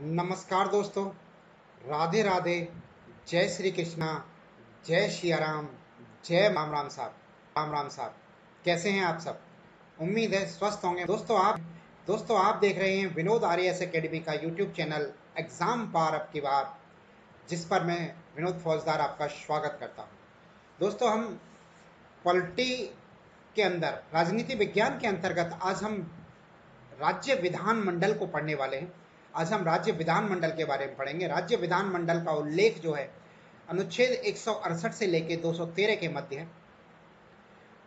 नमस्कार दोस्तों, राधे राधे, जय श्री कृष्णा, जय श्री राम, जय राम राम साहब, राम राम साहब। कैसे हैं आप सब? उम्मीद है स्वस्थ होंगे। दोस्तों आप देख रहे हैं विनोद आर्यस एकेडमी का यूट्यूब चैनल एग्जाम पार अब की बार, जिस पर मैं विनोद फौजदार आपका स्वागत करता हूं। दोस्तों, हम पॉलिटी के अंदर राजनीति विज्ञान के अंतर्गत आज हम राज्य विधानमंडल को पढ़ने वाले हैं। आज हम राज्य विधानमंडल के बारे में पढ़ेंगे। राज्य विधानमंडल का उल्लेख जो है अनुच्छेद 168 से लेकर 213 के मध्य है।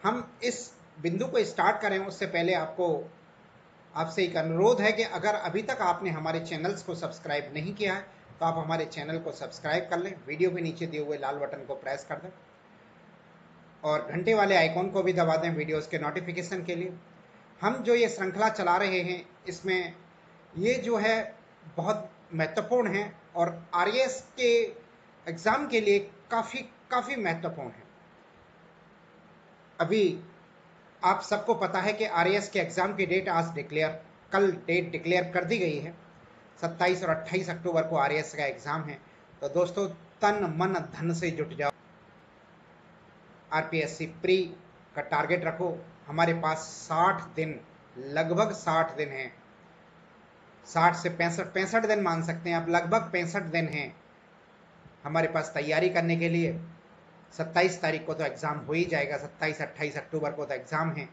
हम इस बिंदु को स्टार्ट करें उससे पहले आपसे एक अनुरोध है कि अगर अभी तक आपने हमारे चैनल्स को सब्सक्राइब नहीं किया है तो आप हमारे चैनल को सब्सक्राइब कर लें। वीडियो के नीचे दिए हुए लाल बटन को प्रेस कर दें और घंटे वाले आइकॉन को भी दबा दें वीडियोस के नोटिफिकेशन के लिए। हम जो ये श्रृंखला चला रहे हैं इसमें ये जो है बहुत महत्वपूर्ण है और आरएएस के एग्ज़ाम के लिए काफ़ी महत्वपूर्ण है। अभी आप सबको पता है कि आरएएस के एग्ज़ाम की डेट कल डेट डिक्लेयर कर दी गई है। 27 और 28 अक्टूबर को आरएएस का एग्ज़ाम है। तो दोस्तों, तन मन धन से जुट जाओ। आरपीएससी प्री का टारगेट रखो। हमारे पास 60 दिन, लगभग 60 दिन हैं। 60 से 65 दिन मान सकते हैं आप, लगभग 65 दिन हैं हमारे पास तैयारी करने के लिए। 27 तारीख को तो एग्ज़ाम हो ही जाएगा। 27-28 अक्टूबर को तो एग्ज़ाम है।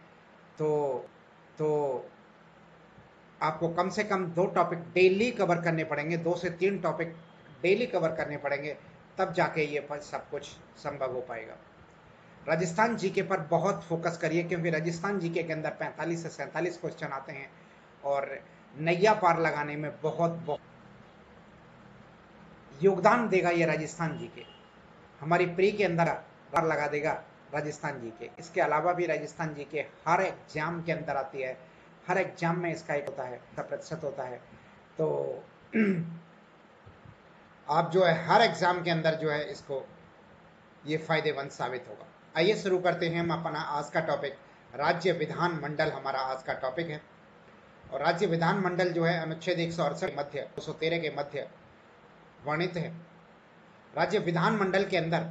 तो आपको कम से कम 2 टॉपिक डेली कवर करने पड़ेंगे, 2 से 3 टॉपिक डेली कवर करने पड़ेंगे, तब जाके ये सब कुछ संभव हो पाएगा। राजस्थान जीके पर बहुत फोकस करिए, क्योंकि राजस्थान जीके के अंदर 45 से 47 क्वेश्चन आते हैं और नैया पार लगाने में बहुत योगदान देगा ये राजस्थान जीके। हमारी प्री के अंदर पार लगा देगा राजस्थान जीके। इसके अलावा भी राजस्थान जीके हर एग्जाम के अंदर आती है। हर एग्जाम में इसका एक होता है, प्रतिशत होता है। तो आप जो है हर एग्जाम के अंदर जो है इसको ये फायदेमंद साबित होगा। आइए शुरू करते हैं हम अपना आज का टॉपिक। राज्य विधानमंडल हमारा आज का टॉपिक है और राज्य विधानमंडल जो है अनुच्छेद 168 मध्य 213 के मध्य वर्णित है। राज्य विधानमंडल के अंदर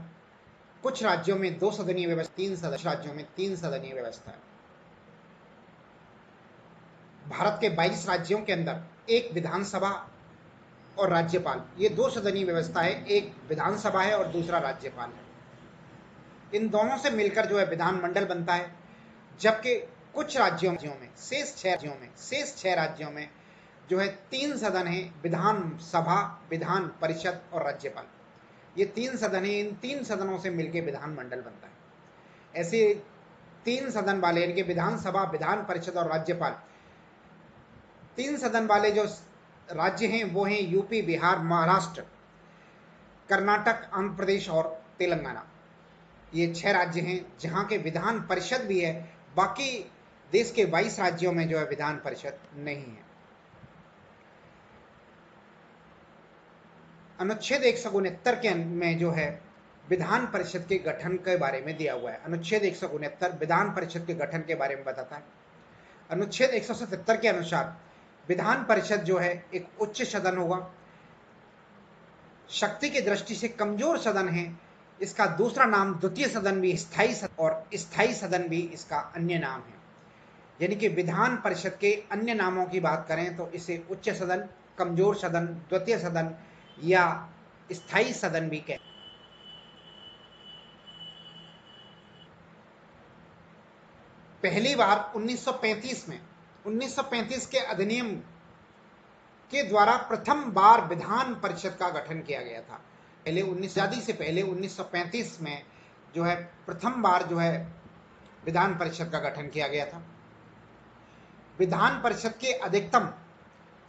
कुछ राज्यों में 2 सदनीय व्यवस्था, 3 सदस्य राज्यों में 3 सदनीय व्यवस्था है। भारत के 22 राज्यों के अंदर एक विधानसभा और राज्यपाल, ये 2 सदनीय व्यवस्था है। एक विधानसभा है और दूसरा राज्यपाल है। इन दोनों से मिलकर जो है विधानमंडल बनता है। जबकि कुछ राज्यों में शेष 6 राज्यों में जो है 3 सदन है, विधानसभा, विधान परिषद और राज्यपाल। ये 3 सदन है। इन 3 सदनों से मिलकर विधानमंडल बनता है। ऐसे 3 सदन वाले, इनके विधानसभा, विधान परिषद और राज्यपाल, 3 सदन वाले जो राज्य हैं वो हैं यूपी, बिहार, महाराष्ट्र, कर्नाटक, आंध्र प्रदेश और तेलंगाना। ये 6 राज्य हैं जहां के विधान परिषद भी है। बाकी देश के 22 राज्यों में जो है विधान परिषद नहीं है। अनुच्छेद 169 के में जो है विधान परिषद के गठन के बारे में दिया हुआ है। अनुच्छेद 169 विधान परिषद के गठन के बारे में बताता है। अनुच्छेद 177 के अनुसार विधान परिषद जो है एक उच्च सदन होगा, शक्ति की दृष्टि से कमजोर सदन है। इसका दूसरा नाम द्वितीय सदन भी, स्थायी सदन भी इसका अन्य नाम है। यानी कि विधान परिषद के अन्य नामों की बात करें तो इसे उच्च सदन, कमजोर सदन, द्वितीय सदन या स्थायी सदन भी कहते हैं। पहली बार 1935 के अधिनियम के द्वारा प्रथम बार विधान परिषद का गठन किया गया था। आजादी से पहले 1935 में जो है प्रथम बार जो है विधान परिषद का गठन किया गया था। विधान परिषद के अधिकतम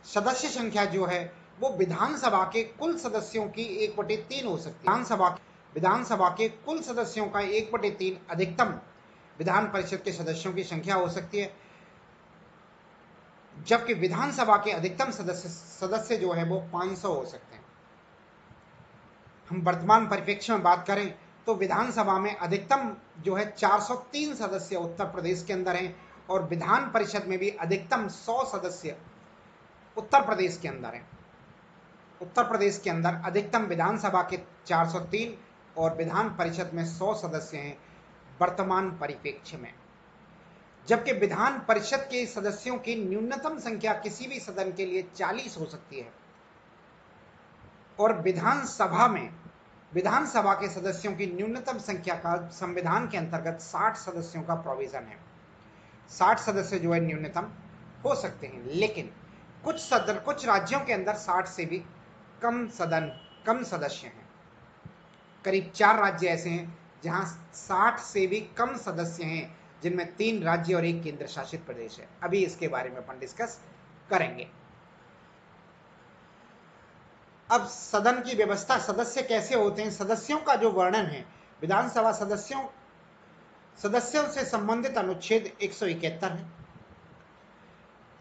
सदस्य संख्या जो है वो विधानसभा के कुल सदस्यों की 1/3 हो सकती है। विधानसभा के कुल सदस्यों का 1/3 अधिकतम विधान परिषद के सदस्यों की संख्या हो सकती है। जबकि विधानसभा के अधिकतम सदस्य जो है वो 500 हो सकते हैं। हम वर्तमान परिप्रेक्ष्य में बात करें तो विधानसभा में अधिकतम जो है 403 सदस्य उत्तर प्रदेश के अंदर हैं और विधान परिषद में भी अधिकतम 100 सदस्य उत्तर प्रदेश के अंदर हैं। उत्तर प्रदेश के अंदर अधिकतम विधानसभा के 403 और विधान परिषद में 100 सदस्य हैं वर्तमान परिप्रेक्ष्य में, जबकि विधान परिषद के सदस्यों की न्यूनतम संख्या किसी भी सदन के लिए 40 हो सकती है और विधानसभा के सदस्यों की न्यूनतम संख्या का संविधान के अंतर्गत 60 सदस्यों का प्रोविजन है। 60 सदस्य जो है न्यूनतम हो सकते हैं, लेकिन कुछ राज्यों के अंदर 60 से भी कम सदस्य हैं। करीब 4 राज्य ऐसे हैं जहां 60 से भी कम सदस्य हैं, जिनमें 3 राज्य और 1 केंद्र शासित प्रदेश है। अभी इसके बारे में अपन डिस्कस करेंगे। अब सदन की व्यवस्था, सदस्य कैसे होते हैं, सदस्यों का जो वर्णन है, विधानसभा सदस्यों से संबंधित अनुच्छेद 171 है।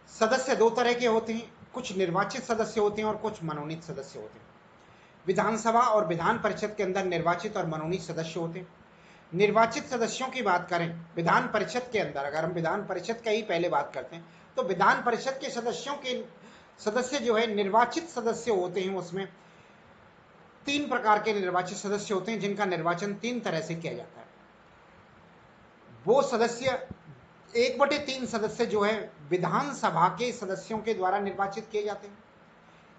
सदस्य 2 तरह के होते हैं, कुछ निर्वाचित सदस्य होते हैं और कुछ मनोनीत सदस्य होते हैं। विधानसभा और विधान परिषद के अंदर निर्वाचित और मनोनीत सदस्य होते हैं। निर्वाचित सदस्यों की बात करें विधान परिषद के अंदर, अगर हम विधान परिषद का ही पहले बात करते हैं तो विधान परिषद के सदस्य जो है निर्वाचित सदस्य होते हैं। उसमें 3 प्रकार के निर्वाचित सदस्य होते हैं जिनका निर्वाचन 3 तरह से किया जाता है। वो सदस्य 1/3 सदस्य जो है विधानसभा के सदस्यों के द्वारा निर्वाचित किए जाते हैं।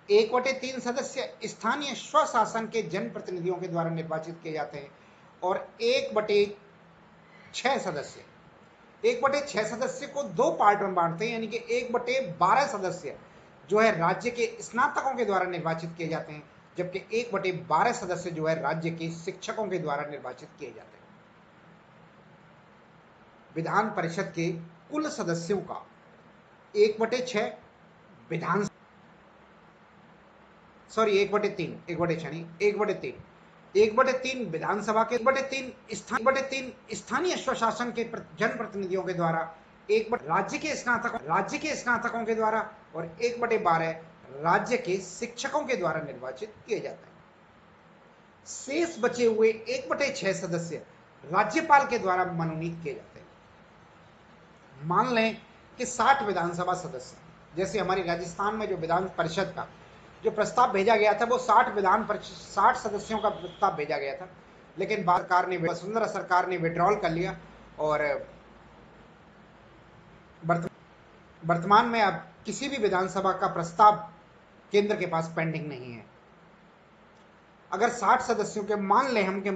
1/3 सदस्य स्थानीय स्वशासन के जनप्रतिनिधियों के द्वारा निर्वाचित किए जाते हैं और 1/6 सदस्य को 2 पार्ट में बांटते हैं, यानी कि 1/12 सदस्य जो है राज्य के स्नातकों के द्वारा निर्वाचित किए जाते हैं, जबकि 1/12 सदस्य जो है राज्य के शिक्षकों के द्वारा निर्वाचित किए जाते हैं। विधान परिषद के कुल सदस्यों का 1/6 विधान 1/3 विधानसभा के 1/3 स्थानीय स्वशासन के जनप्रतिनिधियों के द्वारा, राज्य के स्नातकों के द्वारा और 1/12 राज्य के शिक्षकों के द्वारा निर्वाचित किए जाते हैं। शेष बचे हुए 1/6 सदस्य राज्यपाल के द्वारा मनोनीत किए जाते हैं। मान लें कि 60 विधानसभा सदस्य, जैसे हमारी राजस्थान में जो विधान परिषद का जो प्रस्ताव भेजा गया था वो 60 सदस्यों का प्रस्ताव भेजा गया था, लेकिन वसुंधरा सरकार ने विड्रॉल कर लिया और वर्तमान में अब किसी भी विधानसभा का प्रस्ताव केंद्र के पास पेंडिंग नहीं है। अगर 60 सदस्यों के मान लें हम कि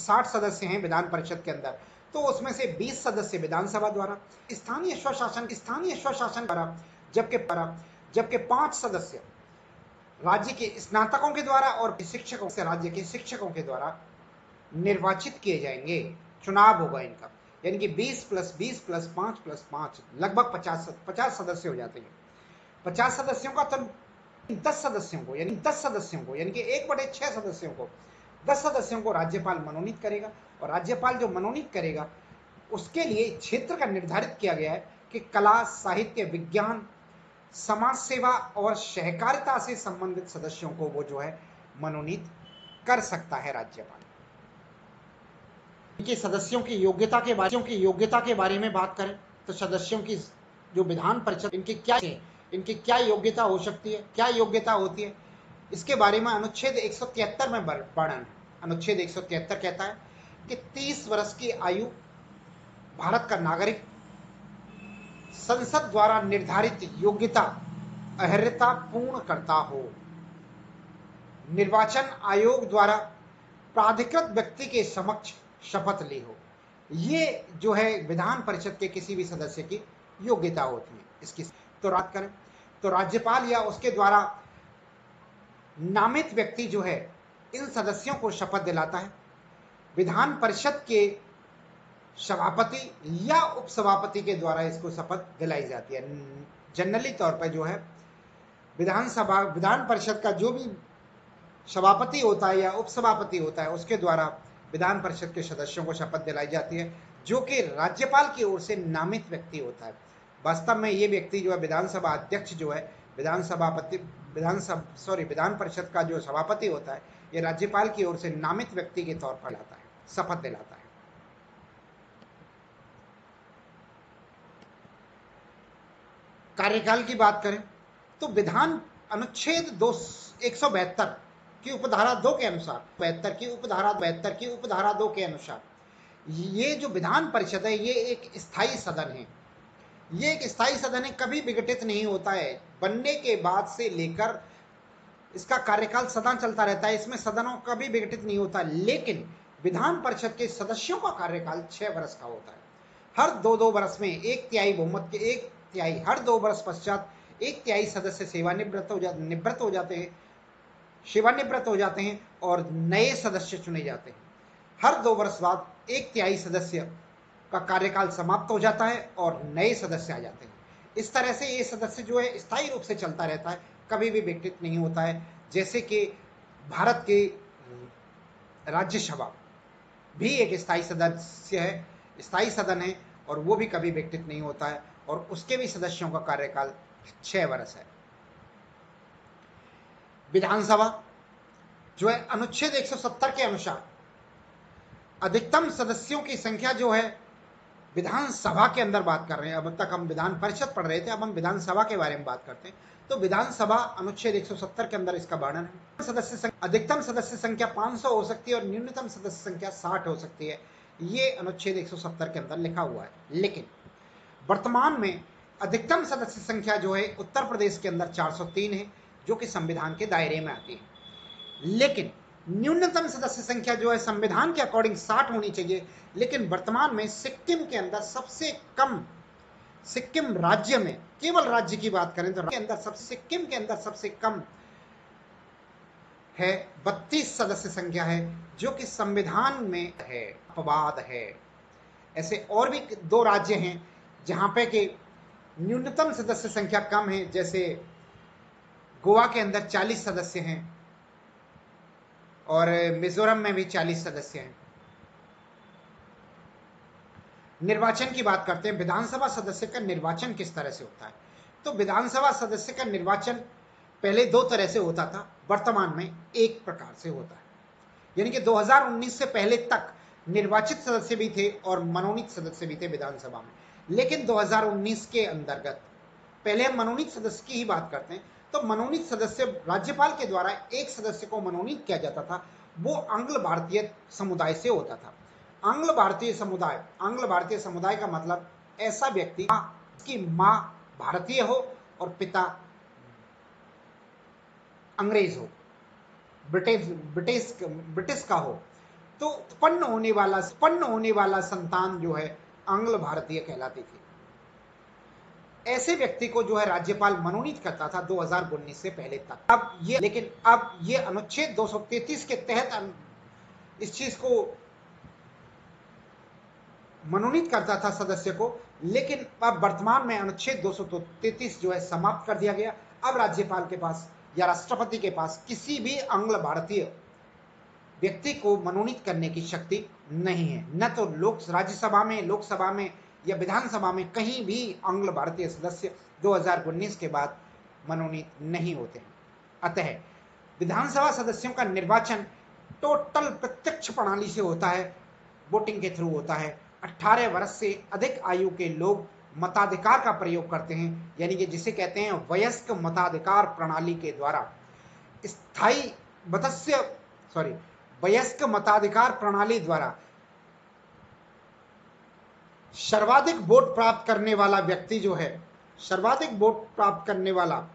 60 सदस्य हैं विधान परिषद के अंदर, तो उसमें से 20 सदस्य विधानसभा द्वारा, स्थानीय स्वशासन द्वारा, जबकि 5 सदस्य राज्य के स्नातकों के द्वारा और राज्य के शिक्षकों के द्वारा निर्वाचित किए जाएंगे। चुनाव होगा इनका, यानी कि 20 + 20 + 5 + 5 लगभग 50 सदस्य हो जाते हैं। 50 सदस्यों का तो 10 सदस्यों को यानी कि 1/6 10 सदस्यों को राज्यपाल मनोनीत करेगा और राज्यपाल जो मनोनीत करेगा उसके लिए क्षेत्र का निर्धारित किया गया है कि कला, साहित्य, विज्ञान, समाज सेवा और सहकारिता से संबंधित सदस्यों को वो जो है मनोनीत कर सकता है राज्यपाल। इनके सदस्यों की योग्यता के बारे में बात करें तो सदस्यों की जो विधान परिषद इनकी क्या योग्यता हो सकती है, क्या योग्यता होती है, इसके बारे में अनुच्छेद 173 में वर्णन है। अनुच्छेद 173 कहता है कि 30 वर्ष की आयु, भारत का नागरिक, संसद द्वारा निर्धारित योग्यता अर्हता पूर्ण करता हो, निर्वाचन आयोग द्वारा प्राधिकृत व्यक्ति के समक्ष शपथ ली हो। ये जो है विधान परिषद के किसी भी सदस्य की योग्यता होती है। इसकी तो बात करें तो राज्यपाल या उसके द्वारा नामित व्यक्ति जो है इन सदस्यों को शपथ दिलाता है। विधान परिषद के सभापति या उपसभापति के द्वारा इसको शपथ दिलाई जाती है। जनरली तौर पर जो है विधान परिषद का जो भी सभापति होता है या उपसभापति होता है उसके द्वारा विधान परिषद के सदस्यों को शपथ दिलाई जाती है, जो कि राज्यपाल की ओर से नामित व्यक्ति होता है। वास्तव में ये व्यक्ति जो है विधानसभा अध्यक्ष जो है विधान परिषद का जो सभापति होता है, ये राज्यपाल की ओर से नामित व्यक्ति के तौर पर आता है, शपथ दिलाता है। कार्यकाल की बात करें तो अनुच्छेद 172 की उपधारा 2 के अनुसार 72 के अनुसार ये जो विधान परिषद है ये एक स्थायी सदन है। ये एक स्थायी सदन है, कभी विघटित नहीं होता है। बनने के बाद से लेकर इसका कार्यकाल सदा चलता रहता है, इसमें सदनों कभी विघटित नहीं होता। लेकिन विधान परिषद के सदस्यों का कार्यकाल 6 वर्ष का होता है। हर 2-2 वर्ष में 1/3 बहुमत के 1/3 हर 2 वर्ष पश्चात 1/3 सदस्य सेवानिवृत्त हो जाते हैं और नए सदस्य चुने जाते हैं। हर 2 वर्ष बाद 1/3 सदस्य का कार्यकाल समाप्त हो जाता है और नए सदस्य आ जाते हैं। इस तरह से ये सदस्य जो है स्थायी रूप से चलता रहता है, कभी भी विघटित नहीं होता है। जैसे कि भारत की राज्यसभा भी एक स्थायी सदस्य है, स्थायी सदन है, और वो भी कभी विघटित नहीं होता है और उसके भी सदस्यों का कार्यकाल 6 वर्ष है। विधानसभा जो है अनुच्छेद 170 के अनुसार अधिकतम सदस्यों की संख्या जो है विधानसभा के अंदर बात कर रहे हैं। अब तक हम विधान परिषद पढ़ रहे थे, अब हम विधानसभा के बारे में बात करते हैं। तो विधानसभा अनुच्छेद 170 के अंदर इसका वर्णन है। अधिकतम सदस्य संख्या 500 हो सकती है और न्यूनतम सदस्य संख्या 60 हो सकती है। ये अनुच्छेद 170 के अंदर लिखा हुआ है। लेकिन वर्तमान में अधिकतम सदस्य संख्या जो है उत्तर प्रदेश के अंदर 403 है, जो कि संविधान के दायरे में आती है। लेकिन न्यूनतम सदस्य संख्या जो है संविधान के अकॉर्डिंग 60 होनी चाहिए। लेकिन वर्तमान में सिक्किम के अंदर सबसे कम, सिक्किम राज्य में, केवल राज्य की बात करें तो सिक्किम के अंदर सबसे कम है 32 सदस्य संख्या है, जो कि संविधान में है, अपवाद है। ऐसे और भी 2 राज्य हैं जहां पे कि न्यूनतम सदस्य संख्या कम है, जैसे गोवा के अंदर 40 सदस्य हैं और मिजोरम में भी 40 सदस्य हैं। निर्वाचन की बात करते हैं, विधानसभा सदस्य का निर्वाचन किस तरह से होता है। तो विधानसभा सदस्य का निर्वाचन पहले 2 तरह से होता था, वर्तमान में एक प्रकार से होता है। यानी कि 2019 से पहले तक निर्वाचित सदस्य भी थे और मनोनीत सदस्य भी थे विधानसभा में। लेकिन 2019 के अंतर्गत, पहले हम मनोनीत सदस्य की ही बात करते हैं, तो मनोनीत सदस्य राज्यपाल के द्वारा एक सदस्य को मनोनीत किया जाता था, वो आंग्ल भारतीय समुदाय से होता था। आंग्ल भारतीय समुदाय का मतलब ऐसा व्यक्ति जिसकी मां भारतीय हो और पिता अंग्रेज हो, ब्रिटिश का हो, तो उत्पन्न होने वाला संतान जो है आंग्ल भारतीय कहलाती थी। ऐसे व्यक्ति को जो है राज्यपाल मनोनीत करता था 2019 से पहले तक। लेकिन अब ये अनुच्छेद 233 के तहत इस चीज को मनोनीत करता था सदस्य को। लेकिन अब वर्तमान में अनुच्छेद 233 जो है समाप्त कर दिया गया। अब राज्यपाल के पास या राष्ट्रपति के पास किसी भी आंग्ल भारतीय व्यक्ति को मनोनीत करने की शक्ति नहीं है। न तो राज्यसभा में, लोकसभा में या विधानसभा में कहीं भी आंग्ल भारतीय सदस्य 2019 के बाद मनोनीत नहीं होते हैं। अतः विधानसभा सदस्यों का निर्वाचन टोटल प्रत्यक्ष प्रणाली से होता है, वोटिंग के थ्रू होता है। 18 वर्ष से अधिक आयु के लोग मताधिकार का प्रयोग करते हैं, यानी कि जिसे कहते हैं वयस्क मताधिकार प्रणाली के द्वारा वयस्क मताधिकार प्रणाली द्वारा सर्वाधिक वोट प्राप्त करने वाला व्यक्ति जो है, सर्वाधिक वोट प्राप्त करने वाला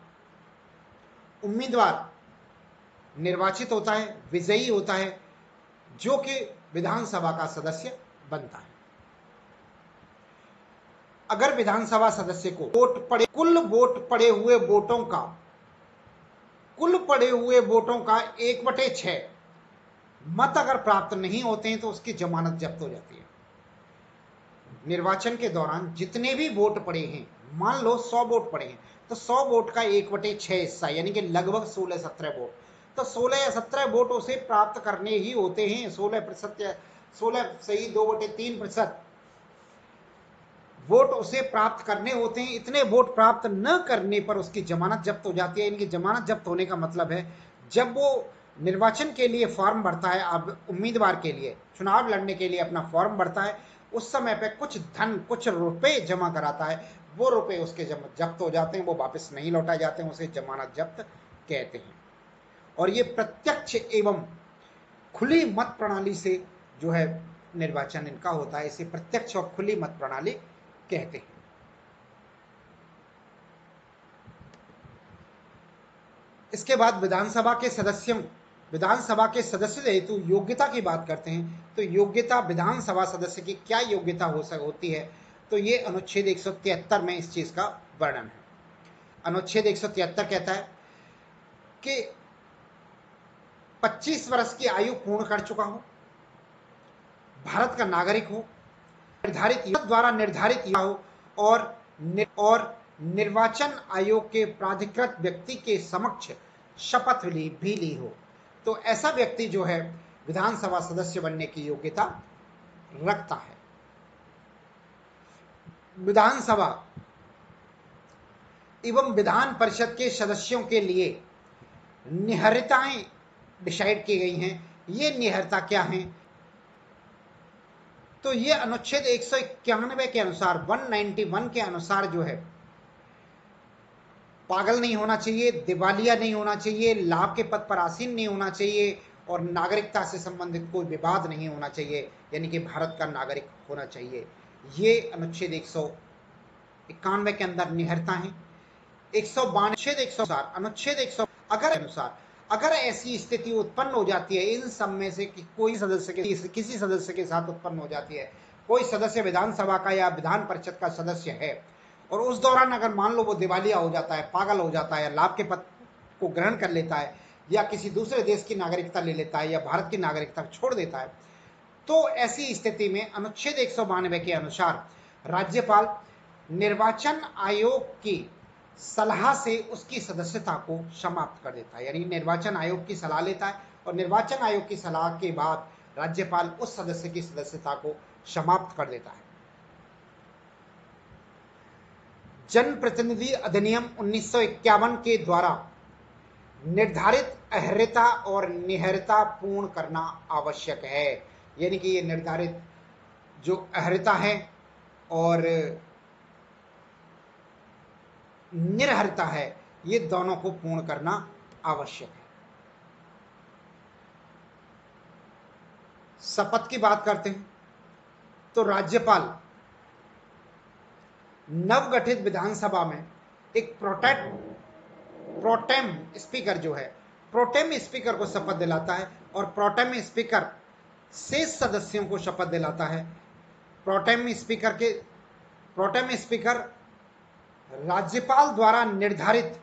उम्मीदवार निर्वाचित होता है, विजयी होता है, जो कि विधानसभा का सदस्य बनता है। अगर विधानसभा सदस्य को कुल पड़े हुए वोटों का 1/6 मत अगर प्राप्त नहीं होते हैं तो उसकी जमानत जब्त हो जाती है। निर्वाचन के दौरान जितने भी वोट पड़े हैं, मान लो 100 वोट पड़े हैं, तो 100 वोट का 1/6 हिस्सा यानी कि लगभग 16-17 वोट, तो 16 या 17 वोट उसे प्राप्त करने ही होते हैं। 16% या 16 सही 2/3% वोट उसे प्राप्त करने होते हैं। इतने वोट प्राप्त न करने पर उसकी जमानत जब्त हो जाती है। इनकी जमानत जब्त होने का मतलब है जब वो निर्वाचन के लिए फॉर्म भरता है, अब उम्मीदवार के लिए चुनाव लड़ने के लिए अपना फॉर्म भरता है, उस समय पे कुछ रुपए जमा कराता है, वो रुपए उसके जब्त हो जाते हैं, वो वापस नहीं लौटाए जाते हैं, उसे जमानत जब्त कहते हैं। और ये प्रत्यक्ष एवं खुली मत प्रणाली से जो है निर्वाचन इनका होता है, इसे प्रत्यक्ष और खुली मत प्रणाली कहते हैं। इसके बाद विधानसभा के सदस्य हेतु योग्यता की बात करते हैं। तो योग्यता विधानसभा सदस्य की क्या योग्यता होती है, तो ये अनुच्छेद 173 में इस चीज का वर्णन है। अनुच्छेद 173 कहता है कि 25 वर्ष की आयु पूर्ण कर चुका हो, भारत का नागरिक हो, द्वारा निर्धारित हो और निर्वाचन आयोग के प्राधिकृत व्यक्ति के समक्ष शपथ भी ली हो, तो ऐसा व्यक्ति जो है विधानसभा सदस्य बनने की योग्यता रखता है। विधानसभा एवं विधान परिषद के सदस्यों के लिए निहरिताएं डिसाइड की गई हैं। ये निहरता क्या हैं, तो ये अनुच्छेद 191 के अनुसार 191 के अनुसार जो है पागल नहीं होना चाहिए, दिवालिया नहीं होना चाहिए, लाभ के पद पर आसीन नहीं होना चाहिए और नागरिकता से संबंधित कोई विवाद नहीं होना चाहिए, यानी कि भारत का नागरिक होना चाहिए। ये अनुच्छेद 191 के अंदर निहरता है। 192 अनुच्छेद 100 अगर ऐसी स्थिति उत्पन्न हो जाती है इन सब में से कि किसी सदस्य के साथ उत्पन्न हो जाती है, कोई सदस्य विधानसभा का या विधान परिषद का सदस्य है और उस दौरान अगर मान लो वो दिवालिया हो जाता है, पागल हो जाता है, लाभ के पद को ग्रहण कर लेता है या किसी दूसरे देश की नागरिकता ले लेता है या भारत की नागरिकता छोड़ देता है, तो ऐसी स्थिति में अनुच्छेद 192 के अनुसार राज्यपाल निर्वाचन आयोग की सलाह से उसकी सदस्यता को समाप्त कर देता है। यानी निर्वाचन आयोग की सलाह लेता है और निर्वाचन आयोग की सलाह के बाद राज्यपाल उस सदस्य की सदस्यता को समाप्त कर देता है। जनप्रतिनिधि अधिनियम 1951 के द्वारा निर्धारित अहर्यता और निहर्यता पूर्ण करना आवश्यक है। यानी कि ये निर्धारित जो अहर्यता है और निरहरिता है, ये दोनों को पूर्ण करना आवश्यक है। शपथ की बात करते हैं तो राज्यपाल नवगठित विधानसभा में एक प्रोटेम स्पीकर जो है, प्रोटेम स्पीकर को शपथ दिलाता है और प्रोटेम स्पीकर शेष सदस्यों को शपथ दिलाता है। प्रोटेम स्पीकर राज्यपाल द्वारा निर्धारित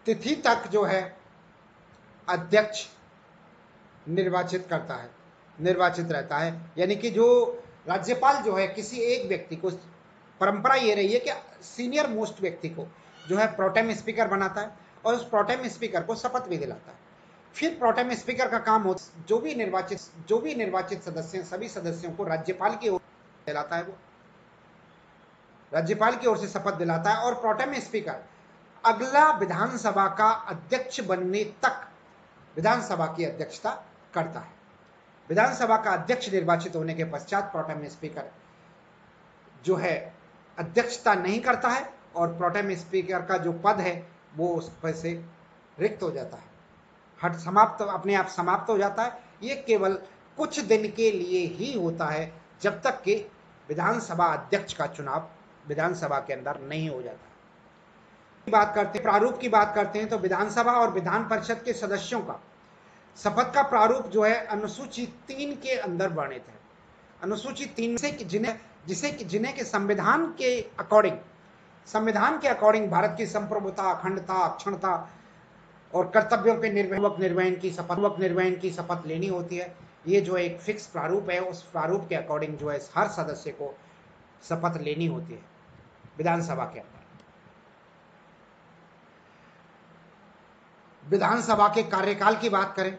तिथि तक जो है अध्यक्ष निर्वाचित रहता है। यानी कि जो राज्यपाल जो है किसी एक व्यक्ति को, परंपरा ये रही है कि सीनियर मोस्ट व्यक्ति को जो है प्रोटेम स्पीकर बनाता है और उस प्रोटेम स्पीकर को शपथ भी दिलाता है। फिर प्रोटेम स्पीकर का काम होता है जो भी निर्वाचित सदस्य, सभी सदस्यों को राज्यपाल की ओर दिलाता है, वो राज्यपाल की ओर से शपथ दिलाता है और प्रोटेम स्पीकर अगला विधानसभा का अध्यक्ष बनने तक विधानसभा की अध्यक्षता करता है। विधानसभा का अध्यक्ष निर्वाचित होने के पश्चात प्रोटेम स्पीकर जो है अध्यक्षता नहीं करता है और प्रोटेम स्पीकर का जो पद है वो उस पद से रिक्त हो जाता है, अपने आप समाप्त हो जाता है। ये केवल कुछ दिन के लिए ही होता है, जब तक कि विधानसभा अध्यक्ष का चुनाव विधानसभा के अंदर नहीं हो जाता। प्रारूप की बात करते हैं तो विधानसभा और विधान परिषद के सदस्यों का शपथ का प्रारूप जो है अनुसूची 3 के अंदर वर्णित है। अनुसूची 3 से जिन्हें के संविधान के अकॉर्डिंग भारत की संप्रभुता, अखंडता, अक्षुण्णता और कर्तव्यों के निर्वहन की शपथ लेनी होती है। ये जो एक फिक्स प्रारूप है, उस प्रारूप के अकॉर्डिंग जो है हर सदस्य को शपथ लेनी होती है विधानसभा के अंदर। विधानसभा के कार्यकाल की बात करें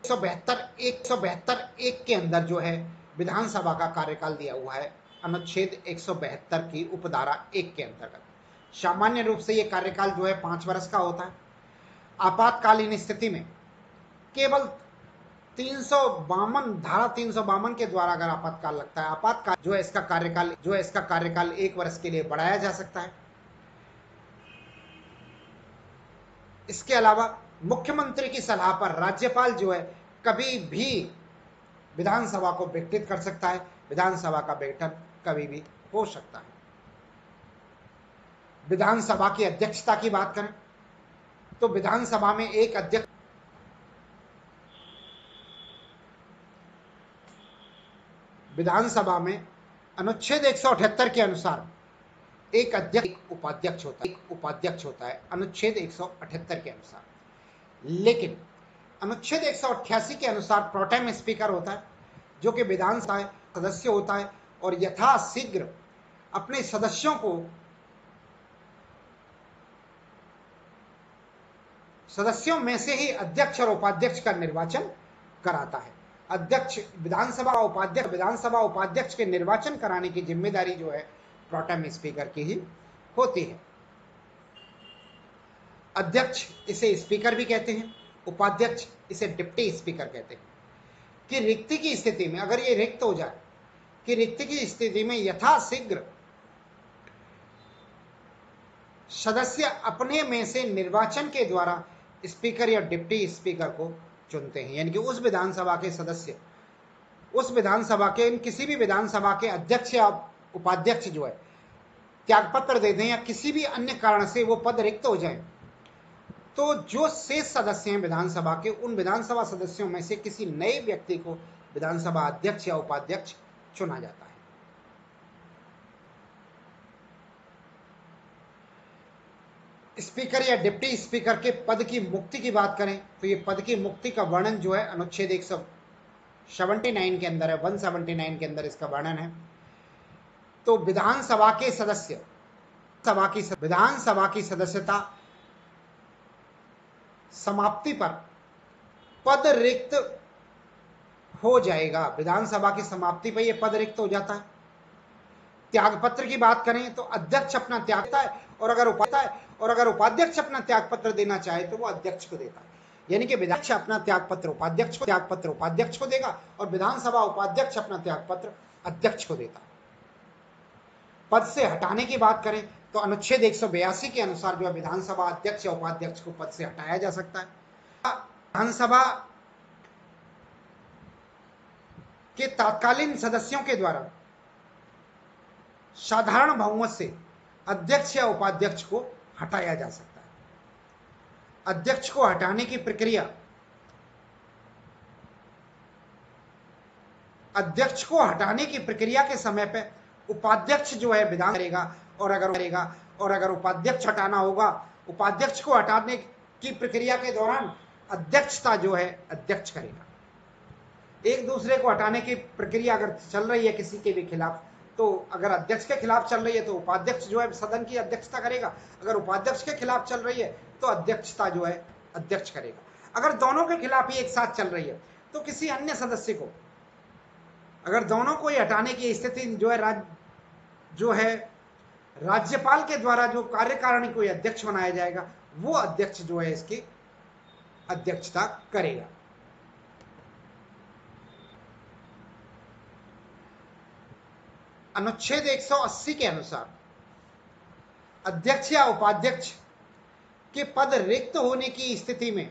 172 के अंदर जो है विधानसभा का कार्यकाल दिया हुआ है अनुच्छेद 172 की उपधारा 1 के अंतर्गत। सामान्य रूप से ये कार्यकाल जो है 5 वर्ष का होता है। आपातकालीन स्थिति में केवल 352 धारा 352 के द्वारा अगर आपातकाल लगता है, आपातकाल जो है इसका कार्यकाल 1 वर्ष के लिए बढ़ाया जा सकता है। इसके अलावा मुख्यमंत्री की सलाह पर राज्यपाल जो है कभी भी विधानसभा को विघटित कर सकता है। विधानसभा का गठन कभी भी हो सकता है। विधानसभा की अध्यक्षता की बात करें तो विधानसभा में एक अध्यक्ष, विधानसभा में अनुच्छेद 178 के अनुसार एक अध्यक्ष, एक उपाध्यक्ष होता है अनुच्छेद 178 के अनुसार। लेकिन अनुच्छेद 188 के अनुसार प्रोटेम स्पीकर होता है जो कि विधानसभा सदस्य होता है और यथाशीघ्र अपने सदस्यों में से ही अध्यक्ष और उपाध्यक्ष का निर्वाचन कराता है। अध्यक्ष विधानसभा उपाध्यक्ष के निर्वाचन कराने की जिम्मेदारी जो है प्रोटेम स्पीकर की ही होती है। अध्यक्ष इसे स्पीकर भी कहते हैं, उपाध्यक्ष इसे डिप्टी स्पीकर कहते हैं। कि रिक्ति की स्थिति में, अगर ये रिक्त हो जाए, कि रिक्ति की स्थिति में यथाशीघ्र सदस्य अपने में से निर्वाचन के द्वारा स्पीकर या डिप्टी स्पीकर को चुनते हैं। यानी कि उस विधानसभा के सदस्य, उस विधानसभा के किसी भी विधानसभा के अध्यक्ष या उपाध्यक्ष जो है त्यागपत्र दे दें या किसी भी अन्य कारण से वो पद रिक्त हो जाए, तो जो शेष सदस्य हैं विधानसभा के, उन विधानसभा सदस्यों में से किसी नए व्यक्ति को विधानसभा अध्यक्ष या उपाध्यक्ष चुना जाता है। स्पीकर या डिप्टी स्पीकर के पद की मुक्ति की बात करें तो ये पद की मुक्ति का वर्णन जो है अनुच्छेद 179 के अंदर है, 179 के अंदर इसका वर्णन है। तो विधानसभा के सदस्य, विधानसभा की सदस्यता समाप्ति पर पद रिक्त हो जाएगा। विधानसभा की समाप्ति पर यह पद रिक्त हो जाता है। त्यागपत्र की बात करें तो अध्यक्ष अपना त्याग देता है और अगर उपाध्यक्ष अपना त्यागपत्र देना चाहे तो वो अध्यक्ष को देता है। यानी कि विधायक अपना त्यागपत्र उपाध्यक्ष को देगा और विधानसभा उपाध्यक्ष अपना त्यागपत्र अध्यक्ष को देता है। पद से हटाने की बात करें तो अनुच्छेद 182 के अनुसार जो है विधानसभा अध्यक्ष या उपाध्यक्ष को पद से हटाया जा सकता है। विधानसभा के तत्कालीन सदस्यों के द्वारा साधारण बहुमत से अध्यक्ष या उपाध्यक्ष को हटाया जा सकता है। अध्यक्ष को हटाने की प्रक्रिया, के समय पे उपाध्यक्ष जो है विधान करेगा और अगर उपाध्यक्ष हटाना होगा, उपाध्यक्ष को हटाने की प्रक्रिया के दौरान अध्यक्षता जो है अध्यक्ष करेगा। एक दूसरे को हटाने की प्रक्रिया अगर चल रही है किसी के भी खिलाफ, तो अगर अध्यक्ष के खिलाफ चल रही है तो उपाध्यक्ष जो है सदन की अध्यक्षता करेगा। अगर उपाध्यक्ष के खिलाफ चल रही है तो अध्यक्षता जो है अध्यक्ष करेगा। अगर दोनों के खिलाफ ही एक साथ चल रही है तो किसी अन्य सदस्य को, अगर दोनों को ही हटाने की स्थिति जो है राज्यपाल के द्वारा जो कार्यकारिणी को अध्यक्ष बनाया जाएगा, वो अध्यक्ष जो है इसकी अध्यक्षता करेगा। अनुच्छेद 180 के अनुसार अध्यक्ष या उपाध्यक्ष के पद रिक्त होने की स्थिति में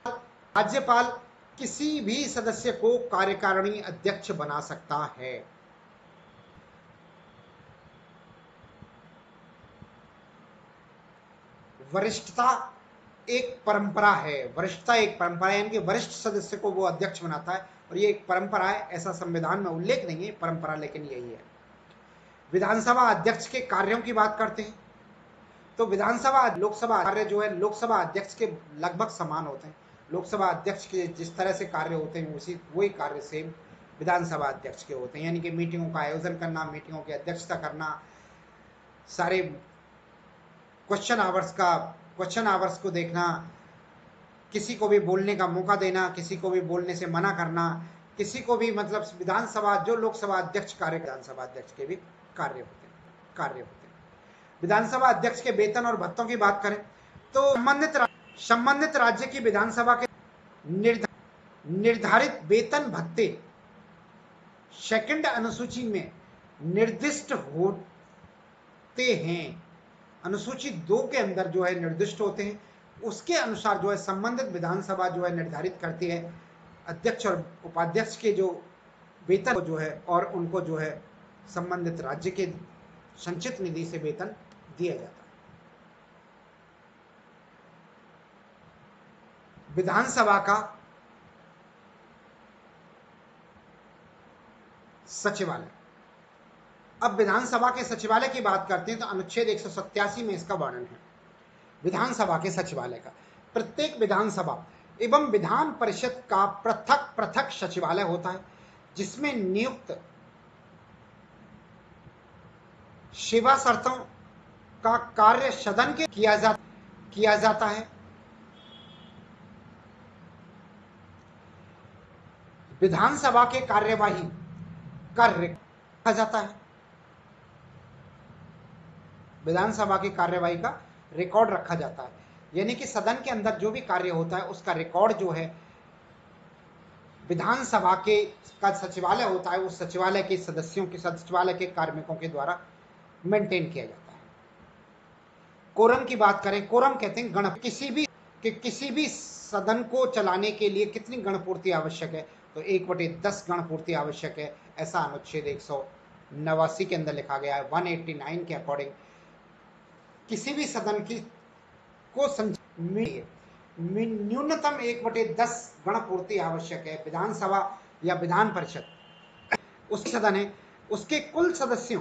राज्यपाल किसी भी सदस्य को कार्यकारिणी अध्यक्ष बना सकता है। वरिष्ठता एक परंपरा है, यानी कि वरिष्ठ सदस्य को वो अध्यक्ष बनाता है और ये एक परंपरा है। ऐसा संविधान में उल्लेख नहीं है परंपरा, लेकिन यही है। विधानसभा अध्यक्ष के कार्यों की बात करते हैं तो लोकसभा कार्य जो है लोकसभा अध्यक्ष के लगभग समान होते हैं। लोकसभा अध्यक्ष के जिस तरह से कार्य होते हैं वही कार्य सेम विधानसभा अध्यक्ष के होते हैं। यानी कि मीटिंगों का आयोजन करना, मीटिंगों की अध्यक्षता करना, सारे क्वेश्चन आवर्स को देखना, किसी को भी बोलने का मौका देना, किसी को भी बोलने से मना करना, किसी को भी मतलब विधानसभा जो लोकसभा अध्यक्ष कार्य विधानसभा अध्यक्ष के भी कार्य होते हैं। विधानसभा अध्यक्ष के वेतन और भत्तों की बात करें तो संबंधित राज्य की विधानसभा के निर्धारित निर्धारित वेतन भत्ते सेकंड अनुसूची में निर्दिष्ट होते हैं, अनुसूची 2 के अंदर जो है निर्दिष्ट होते हैं, उसके अनुसार जो है संबंधित विधानसभा जो है निर्धारित करती है अध्यक्ष और उपाध्यक्ष के जो वेतन जो है, और उनको जो है संबंधित राज्य के संचित निधि से वेतन दिया जाता है। विधानसभा का सचिवालय। अब विधानसभा के सचिवालय की बात करते हैं तो अनुच्छेद 187 में इसका वर्णन है। विधानसभा के सचिवालय का, प्रत्येक विधानसभा एवं विधान परिषद का पृथक पृथक सचिवालय होता है, जिसमें नियुक्त सेवा शर्तों का कार्य सदन के किया जाता है। विधानसभा के कार्यवाही का रखा जाता है, विधानसभा की कार्यवाही का रिकॉर्ड रखा जाता है, यानी कि सदन के अंदर जो भी कार्य होता है उसका रिकॉर्ड जो है विधानसभा के का सचिवालय होता है, उस सचिवालय के सदस्यों के, सचिवालय के कार्मिकों के द्वारा मेंटेन किया जाता है। कोरम की बात करें, कोरम कहते हैं गण, किसी भी सदन को चलाने के लिए कितनी गणपूर्ति आवश्यक है, तो 1/10 गणपूर्ति आवश्यक है, ऐसा अनुच्छेद 189 के अंदर लिखा गया है। 189 के अकॉर्डिंग किसी भी सदन की को न्यूनतम 1/10 गणपूर्ति आवश्यक है। विधानसभा या विधान परिषद उस सदन है, उसके कुल सदस्यों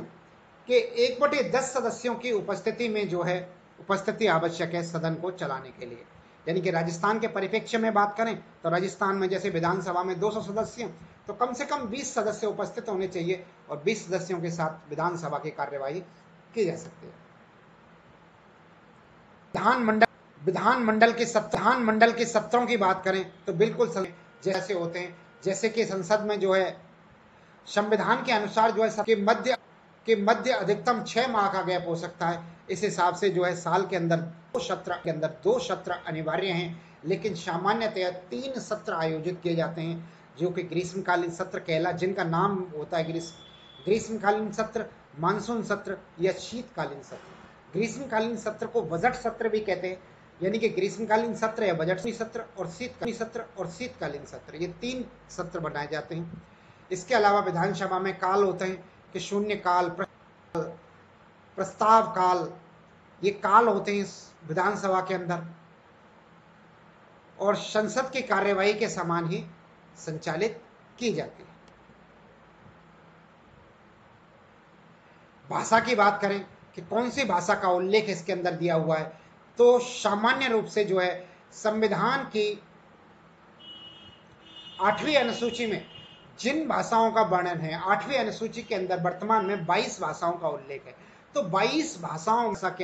के 1/10 सदस्यों की उपस्थिति में जो है उपस्थिति आवश्यक है सदन को चलाने के लिए। यानी कि राजस्थान के परिप्रेक्ष्य में बात करें तो राजस्थान में जैसे विधानसभा में 200 सदस्य, तो कम से कम 20 सदस्य उपस्थित होने चाहिए और 20 सदस्यों के साथ विधानसभा की कार्यवाही की जा सकती है। विधानमंडल के सत्रों की बात करें तो बिल्कुल जैसे होते हैं, जैसे कि संसद में जो है संविधान के अनुसार जो है सबके मध्य अधिकतम 6 माह का गैप हो सकता है। इस हिसाब से जो है साल के अंदर 2 सत्र अनिवार्य हैं, लेकिन सामान्यतः 3 सत्र आयोजित किए जाते हैं, जो कि ग्रीष्मकालीन सत्र जिनका नाम होता है ग्रीष्मकालीन सत्र, मानसून सत्र या शीतकालीन सत्र। ग्रीष्मकालीन सत्र को बजट सत्र भी कहते हैं, यानी कि ग्रीष्मकालीन सत्र या बजट सत्र और शीतकालीन सत्र, ये 3 सत्र बनाए जाते हैं। इसके अलावा विधानसभा में काल होते हैं कि शून्य काल, प्रस्ताव काल, ये काल होते हैं विधानसभा के अंदर, और संसद की कार्यवाही के समान ही संचालित की जाती है। भाषा की बात करें कि कौन सी भाषा का उल्लेख इसके अंदर दिया हुआ है, तो सामान्य रूप से जो है संविधान की 8वीं अनुसूची में जिन भाषाओं का वर्णन है, 8वीं अनुसूची के अंदर वर्तमान में 22 भाषाओं का उल्लेख है, तो 22 भाषाओं के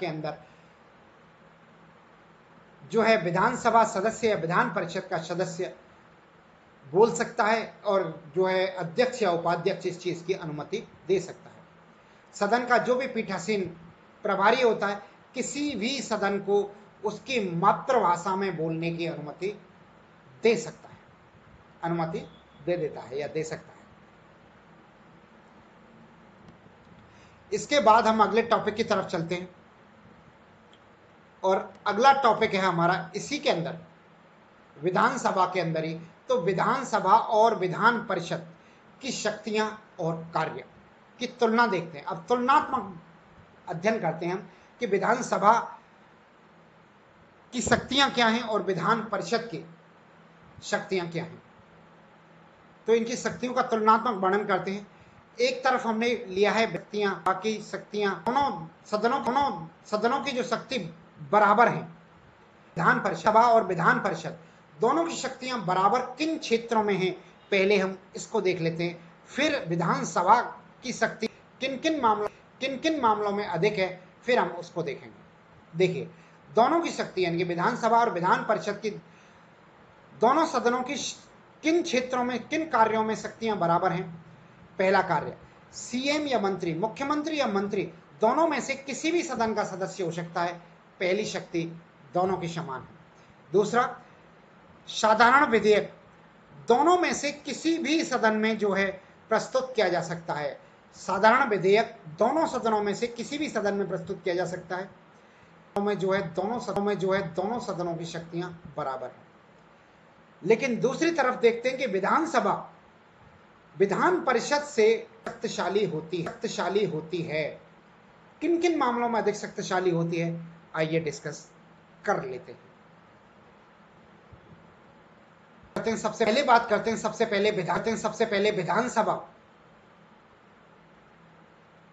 अंदर जो है विधानसभा सदस्य या विधान परिषद का सदस्य बोल सकता है, और जो है अध्यक्ष या उपाध्यक्ष इस चीज की अनुमति दे सकता है। सदन का जो भी पीठासीन प्रभारी होता है, किसी भी सदन को उसकी मातृभाषा में बोलने की अनुमति दे सकता है, अनुमति दे देता है या दे सकता है। इसके बाद हम अगले टॉपिक की तरफ चलते हैं, और अगला टॉपिक है हमारा इसी के अंदर, विधानसभा के अंदर ही, तो विधानसभा और विधान परिषद की शक्तियां और कार्य की तुलना देखते हैं। अब तुलनात्मक अध्ययन करते हैं हम कि विधानसभा की शक्तियां क्या हैं और विधान परिषद की शक्तियां क्या हैं, तो इनकी शक्तियों का तुलनात्मक वर्णन करते हैं। एक तरफ हमने लिया है व्यक्तियां, बाकी शक्तियां, दोनों सदनों की जो शक्ति बराबर है। विधान परिषद और विधान परिषद दोनों की शक्तियां बराबर किन क्षेत्रों में हैं, पहले हम इसको देख लेते हैं। फिर विधानसभा की शक्ति किन किन मामलों में अधिक है, फिर हम उसको देखेंगे। देखिए, दोनों की शक्ति यानी कि विधानसभा और विधान परिषद की दोनों सदनों की किन क्षेत्रों में, किन कार्यों में शक्तियां बराबर हैं। पहला कार्य, सीएम या मंत्री, मुख्यमंत्री या मंत्री, दोनों में से किसी भी सदन का सदस्य हो सकता है, पहली शक्ति दोनों की समान है। दूसरा, साधारण विधेयक दोनों में से किसी भी सदन में जो है प्रस्तुत किया जा सकता है। साधारण विधेयक दोनों सदनों में से किसी भी सदन में प्रस्तुत किया जा सकता है। में जो है दोनों सदनों की शक्तियां बराबर हैं। लेकिन दूसरी तरफ देखते हैं कि विधानसभा विधान परिषद से शक्तिशाली होती है। किन किन मामलों में अधिक शक्तिशाली होती है, आइए डिस्कस कर लेते हैं। सबसे पहले बात करते हैं सबसे पहले विधानसभा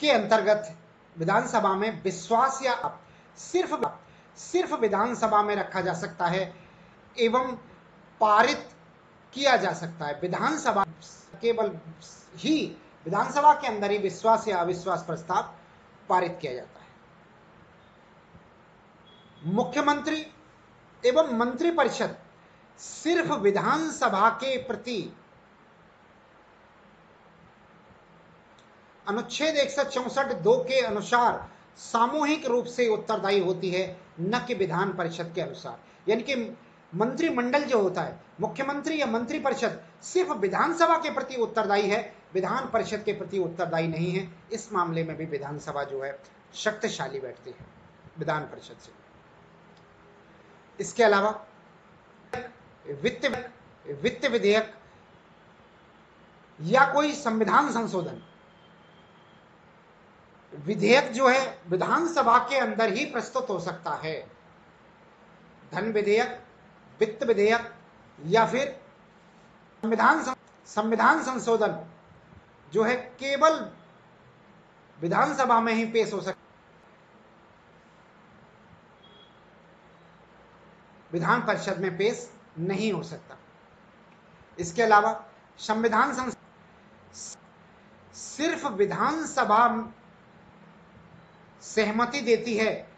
के अंतर्गत विधानसभा में विश्वास या सिर्फ विधानसभा में रखा जा सकता है एवं पारित किया जा सकता है। विधानसभा केवल ही विधानसभा के अंदर ही विश्वास या अविश्वास प्रस्ताव पारित किया जाता है। मुख्यमंत्री एवं मंत्रिपरिषद सिर्फ विधानसभा के प्रति अनुच्छेद 164(2) के अनुसार सामूहिक रूप से उत्तरदायी होती है, न कि विधान परिषद के अनुसार। यानी कि मंत्रिमंडल जो होता है, मुख्यमंत्री या मंत्रिपरिषद सिर्फ विधानसभा के प्रति उत्तरदायी है, विधान परिषद के प्रति उत्तरदायी नहीं है। इस मामले में भी विधानसभा जो है शक्तिशाली बैठती है विधान परिषद से। इसके अलावा वित्त विधेयक या कोई संविधान संशोधन विधेयक जो है विधानसभा के अंदर ही प्रस्तुत हो सकता है। धन विधेयक, वित्त विधेयक या फिर संविधान संशोधन जो है केवल विधानसभा में ही पेश हो सकता, विधान परिषद में पेश नहीं हो सकता। इसके अलावा संविधान सिर्फ विधानसभा सहमति देती है,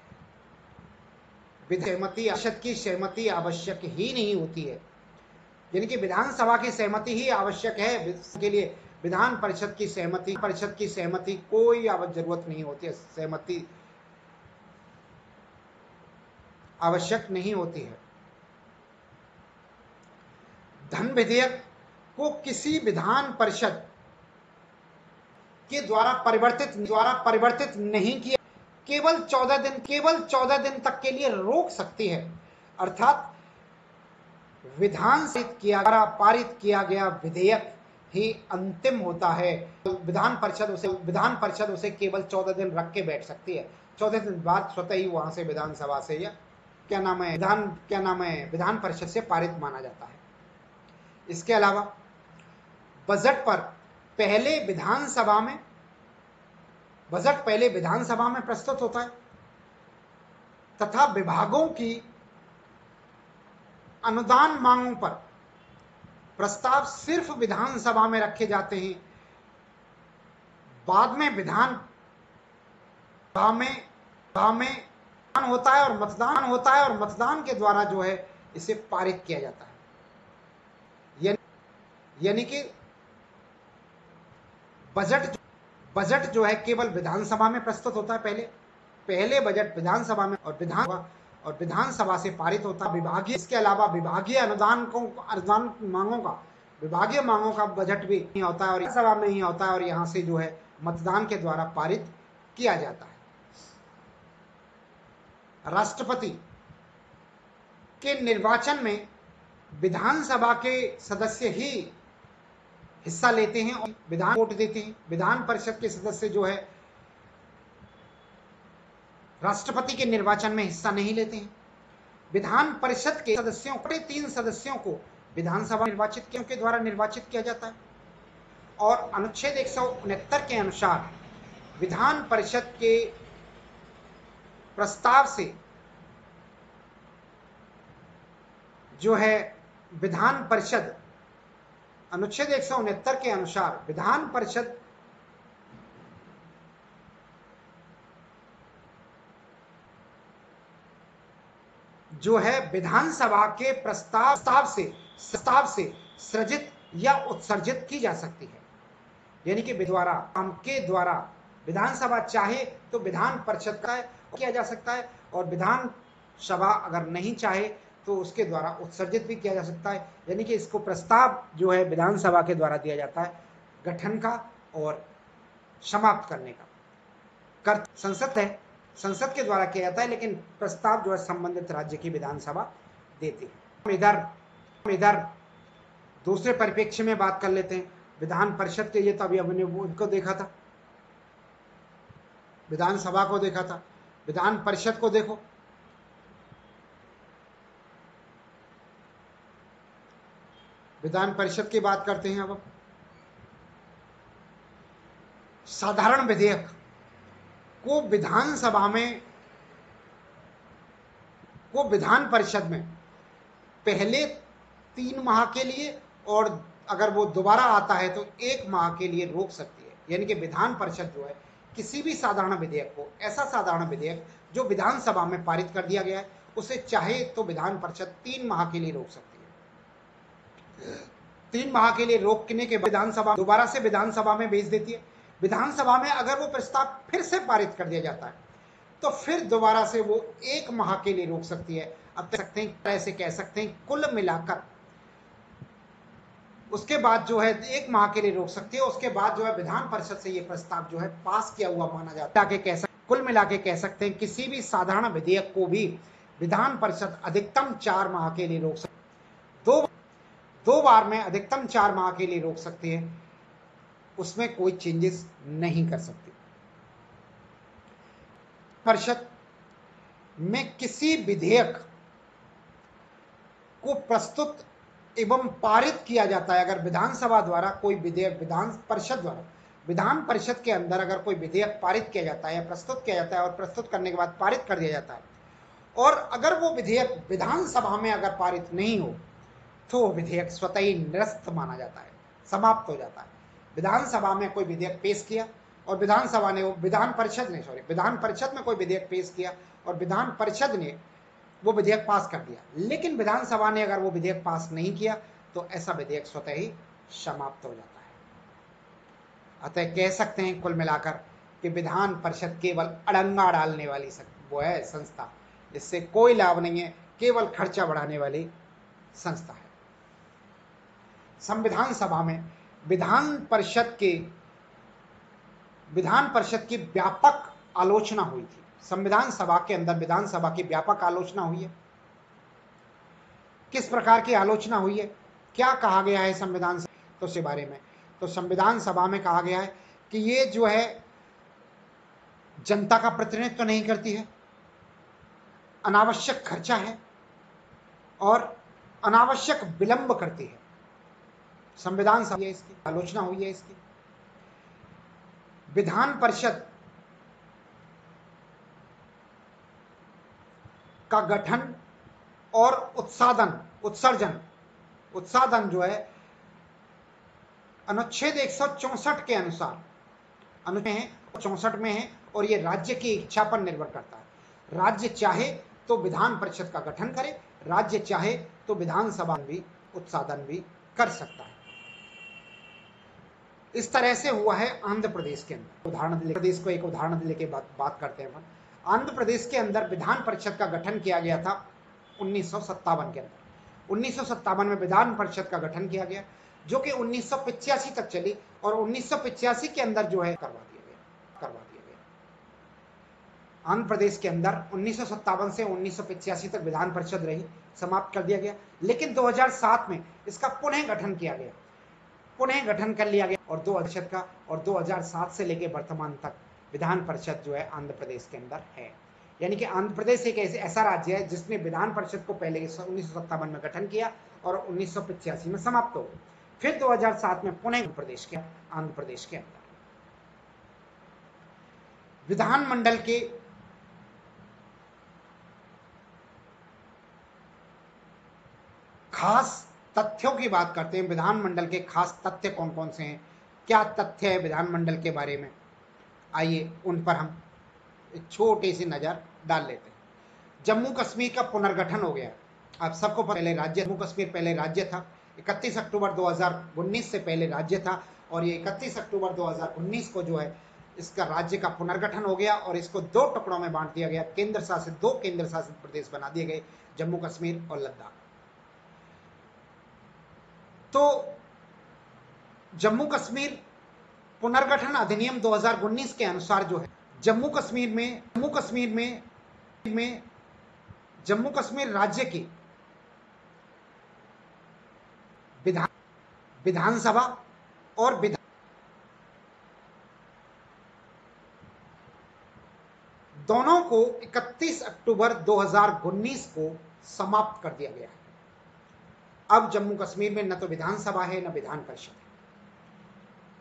परिषद की सहमति आवश्यक ही नहीं होती है। यानी कि विधानसभा की सहमति ही आवश्यक है, इसके लिए विधान परिषद की सहमति कोई जरूरत नहीं होती है, सहमति आवश्यक नहीं होती है। धन विधेयक को किसी विधान परिषद के द्वारा परिवर्तित नहीं किया, केवल 14 दिन तक के लिए रोक सकती है। अर्थात विधान से पारित किया गया विधेयक ही अंतिम होता है। विधान परिषद उसे केवल 14 दिन रख के बैठ सकती है। 14 दिन बाद स्वतः ही वहां से विधानसभा से या विधान परिषद से पारित माना जाता है। इसके अलावा बजट पहले विधानसभा में प्रस्तुत होता है तथा विभागों की अनुदान मांगों पर प्रस्ताव सिर्फ विधानसभा में रखे जाते हैं। बाद में विधानसभा में होता है और मतदान के द्वारा जो है इसे पारित किया जाता है। यानी कि बजट जो है केवल विधानसभा में प्रस्तुत होता है। पहले बजट विधानसभा में और विधानसभा से पारित होता है। इसके अलावा विभागीय मांगों का बजट भी नहीं होता है और सभा में ही होता है और यहाँ से जो है मतदान के द्वारा पारित किया जाता है। राष्ट्रपति के निर्वाचन में विधानसभा के सदस्य ही हिस्सा लेते हैं और वोट देते हैं। विधान परिषद के सदस्य जो है राष्ट्रपति के निर्वाचन में हिस्सा नहीं लेते हैं। विधान परिषद के सदस्यों 3 सदस्यों को विधानसभा के द्वारा निर्वाचित किया जाता है और अनुच्छेद 169 के अनुसार विधान परिषद के प्रस्ताव से जो है विधान परिषद अनुच्छेद 169 के अनुसार विधान परिषद जो है विधानसभा के प्रस्ताव से सृजित या उत्सर्जित की जा सकती है। यानी कि द्वारा विधानसभा चाहे तो विधान परिषद का किया जा सकता है और विधानसभा अगर नहीं चाहे तो उसके द्वारा उत्सर्जित भी किया जा सकता है, यानी कि इसको प्रस्ताव जो है विधानसभा के द्वारा दिया जाता है गठन का और समाप्त करने का। कर संसद है, संसद के द्वारा किया जाता है, लेकिन प्रस्ताव जो है संबंधित राज्य की विधानसभा देती है। इधर दूसरे परिप्रेक्ष्य में बात कर लेते हैं विधान परिषद के। ये तो अभी हमने उनको देखा था, विधानसभा को देखा था, विधान परिषद को देखो। विधान परिषद की बात करते हैं अब। साधारण विधेयक को विधान परिषद में पहले 3 माह के लिए, और अगर वो दोबारा आता है तो 1 माह के लिए रोक सकती है। यानी कि विधान परिषद जो है किसी भी साधारण विधेयक को, ऐसा साधारण विधेयक जो विधानसभा में पारित कर दिया गया है, उसे चाहे तो विधान परिषद 3 माह के लिए रोक सकती है। 3 माह के लिए रोकने के बाद विधानसभा दोबारा से विधानसभा में भेज देती है। विधानसभा में अगर वो प्रस्ताव फिर से पारित कर दिया जाता है तो फिर दोबारा से वो 1 माह के लिए रोक सकती है। अब ऐसे कह सकते हैं कुल मिलाकर उसके बाद जो है 1 माह के लिए रोक सकती है। उसके बाद जो है विधान परिषद से ये प्रस्ताव जो है पास किया हुआ माना जाता है। कुल मिला के कह सकते हैं किसी भी साधारण विधेयक को भी विधान परिषद अधिकतम 4 माह के लिए रोक सकती है। दो बार में अधिकतम 4 माह के लिए रोक सकती है, उसमें कोई चेंजेस नहीं कर सकती। परिषद में किसी विधेयक को प्रस्तुत एवं पारित किया जाता है। अगर विधानसभा द्वारा कोई विधेयक विधान परिषद के अंदर अगर कोई विधेयक पारित किया जाता है या प्रस्तुत किया जाता है और प्रस्तुत करने के बाद पारित कर दिया जाता है, और अगर वो विधेयक विधानसभा में अगर पारित नहीं हो तो विधेयक स्वतः ही निरस्त माना जाता है, समाप्त हो जाता है। विधानसभा में कोई विधेयक पेश किया और विधान परिषद में कोई विधेयक पेश किया और विधान परिषद ने वो विधेयक पास कर दिया, लेकिन विधानसभा ने अगर वो विधेयक पास नहीं किया तो ऐसा विधेयक स्वतः ही समाप्त हो जाता है। अतः कह सकते हैं कुल मिलाकर कि विधान परिषद केवल अड़ंगा डालने वाली वो है संस्था, जिससे कोई लाभ नहीं है, केवल खर्चा बढ़ाने वाली संस्था है। संविधान सभा में विधान परिषद की व्यापक आलोचना हुई थी। संविधान सभा के अंदर विधानसभा की व्यापक आलोचना हुई है। किस प्रकार की आलोचना हुई है, क्या कहा गया है संविधान तो के बारे में? तो संविधान सभा में कहा गया है कि ये जो है जनता का प्रतिनिधित्व नहीं करती है, अनावश्यक खर्चा है और अनावश्यक विलंब करती है। संविधान सभा इसकी आलोचना हुई है। इसकी विधान परिषद का गठन और उत्साधन जो है अनुच्छेद 164 के अनुसार 64 में है, और ये राज्य की इच्छा पर निर्भर करता है। राज्य चाहे तो विधान परिषद का गठन करे, राज्य चाहे तो विधानसभा भी उत्साधन भी कर सकता है। इस तरह से हुआ है आंध्र प्रदेश के अंदर। एक उदाहरण लेके बात करते हैं। आंध्र प्रदेश के अंदर विधान परिषद का गठन किया गया था 1957 के अंदर। 1957 में विधान परिषद का गठन किया गया, जो कि 1985 तक चली, और 1985 के अंदर जो है करवा दिया गया। आंध्र प्रदेश के अंदर 1957 से 1985 तक विधान परिषद रही, समाप्त कर दिया गया। लेकिन 2007 में इसका पुनः गठन कर लिया गया, और 2007 से लेकर वर्तमान तक विधान परिषद जो है आंध्र प्रदेश के अंदर है। यानी कि आंध्र प्रदेश एक ऐसा राज्य है जिसने विधान परिषद को पहले 1957 में गठन किया और 1985 में समाप्त हो गई, फिर 2007 में पुनः आंध्र प्रदेश के अंदर विधानमंडल के खास तथ्यों की बात करते हैं। विधानमंडल के खास तथ्य कौन कौन से हैं, क्या तथ्य है विधानमंडल के बारे में, आइए उन पर हम एक छोटी सी नजर डाल लेते हैं। जम्मू कश्मीर का पुनर्गठन हो गया। आप सबको पहले जम्मू कश्मीर पहले राज्य था। 31 अक्टूबर 2019 से पहले राज्य था, और ये 31 अक्टूबर 2019 को जो है इसका राज्य का पुनर्गठन हो गया और इसको दो टुकड़ों में बांट दिया गया, दो केंद्र शासित प्रदेश बना दिए गए, जम्मू कश्मीर और लद्दाख। तो जम्मू कश्मीर पुनर्गठन अधिनियम 2019 के अनुसार जो है जम्मू कश्मीर राज्य की विधानसभा और दोनों को 31 अक्टूबर 2019 को समाप्त कर दिया गया है। अब जम्मू कश्मीर में न तो विधानसभा है न विधान परिषद है,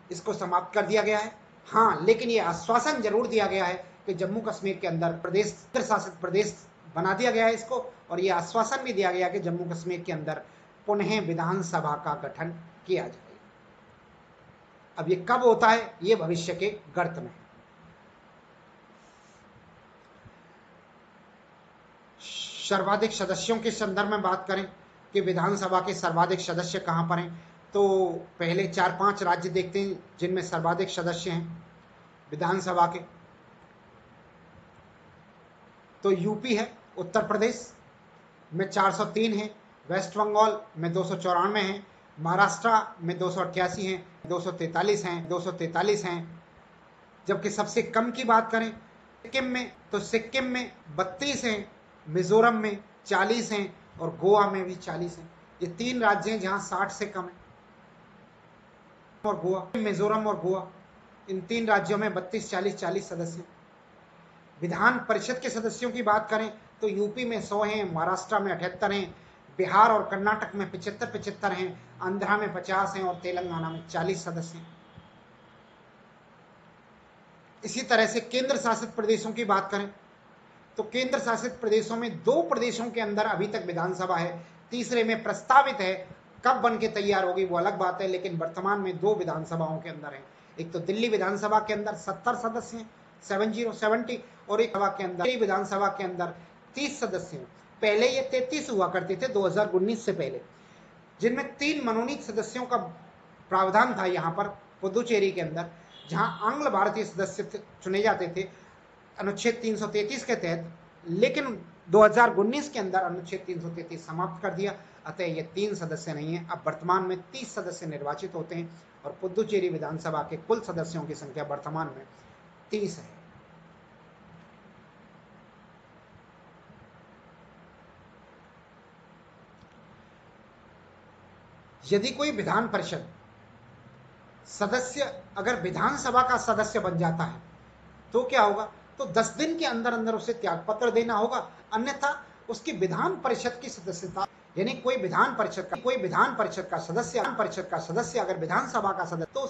इसको समाप्त कर दिया गया है। हाँ, लेकिन यह आश्वासन जरूर दिया गया है कि जम्मू कश्मीर के अंदर केंद्र शासित प्रदेश बना दिया गया है इसको, और यह आश्वासन भी दिया गया कि जम्मू कश्मीर के अंदर पुनः विधानसभा का गठन किया जाएगा। अब ये कब होता है, ये भविष्य के गर्त में है। सर्वाधिक सदस्यों के संदर्भ में बात करें कि विधानसभा के सर्वाधिक सदस्य कहां पर हैं, तो पहले 4-5 राज्य देखते हैं जिनमें सर्वाधिक सदस्य हैं विधानसभा के। तो यूपी है, उत्तर प्रदेश में 403 है, वेस्ट बंगाल में 294 हैं, महाराष्ट्र में 288 हैं, 243 हैं। जबकि सबसे कम की बात करें सिक्किम में 32 हैं, मिजोरम में 40 हैं और गोवा में भी 40 हैं। ये 3 राज्य हैं जहां 60 से कम है। और गोवा, मिजोरम और गोवा, इन 3 राज्यों में 32, 40 सदस्य। विधान परिषद के सदस्यों की बात करें तो यूपी में 100 हैं, महाराष्ट्र में 78 हैं, बिहार और कर्नाटक में 75 हैं, आंध्रा में 50 हैं और तेलंगाना में 40 सदस्य हैं। इसी तरह से केंद्र शासित प्रदेशों की बात करें तो केंद्र शासित प्रदेशों में 2 प्रदेशों के अंदर अभी तक विधानसभा है, तीसरे में प्रस्तावित है, कब बन के तैयार होगी वो अलग बात है, लेकिन वर्तमान में 2 विधानसभाओं के अंदर है। एक तो दिल्ली विधानसभा के अंदर 70 सदस्य हैं, 70, और एक विधानसभा के अंदर 30 सदस्य हैं। पहले ये 33 हुआ करते थे 2019 से पहले, जिनमें 3 मनोनीत सदस्यों का प्रावधान था यहाँ पर पुदुचेरी के अंदर, जहां आंग्ल भारतीय सदस्य चुने जाते थे अनुच्छेद 333 के तहत, लेकिन 2019 के अंदर अनुच्छेद 333 समाप्त कर दिया, अतः ये 3 सदस्य नहीं है। अब वर्तमान में 30 सदस्य निर्वाचित होते हैं और पुदुचेरी विधानसभा के कुल सदस्यों की संख्या वर्तमान में 30 है। यदि कोई विधान परिषद सदस्य अगर विधानसभा का सदस्य बन जाता है तो क्या होगा, तो 10 दिन के अंदर अंदर उसे त्यागपत्र देना होगा, अन्यथा उसकी विधान परिषद की सदस्यता, यानी कोई विधान परिषद का सदस्य अगर विधानसभा का सदस्य तो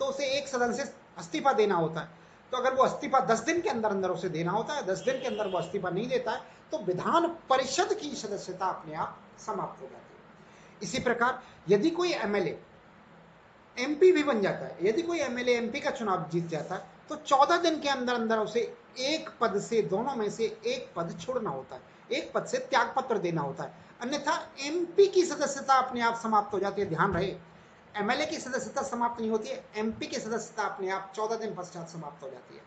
उसे एक सदन से इस्तीफा देना होता है। तो अगर वो इस्तीफा 10 दिन के अंदर अंदर उसे देना होता है, 10 दिन के अंदर वो इस्तीफा नहीं देता है तो विधान परिषद की सदस्यता अपने आप समाप्त हो जाती है। इसी प्रकार यदि कोई एमएलए एमपी भी बन जाता है, यदि कोई एमएलए एमपी का चुनाव जीत जाता है तो 14 दिन के अंदर अंदर उसे एक पद से, दोनों में से एक पद छोड़ना होता है, एक पद से त्यागपत्र देना होता है, अन्यथा एमपी की सदस्यता अपने आप समाप्त हो जाती है। ध्यान रहे, एमएलए की सदस्यता समाप्त नहीं होती है, एमपी की सदस्यता अपने आप 14 दिन पश्चात समाप्त हो जाती है।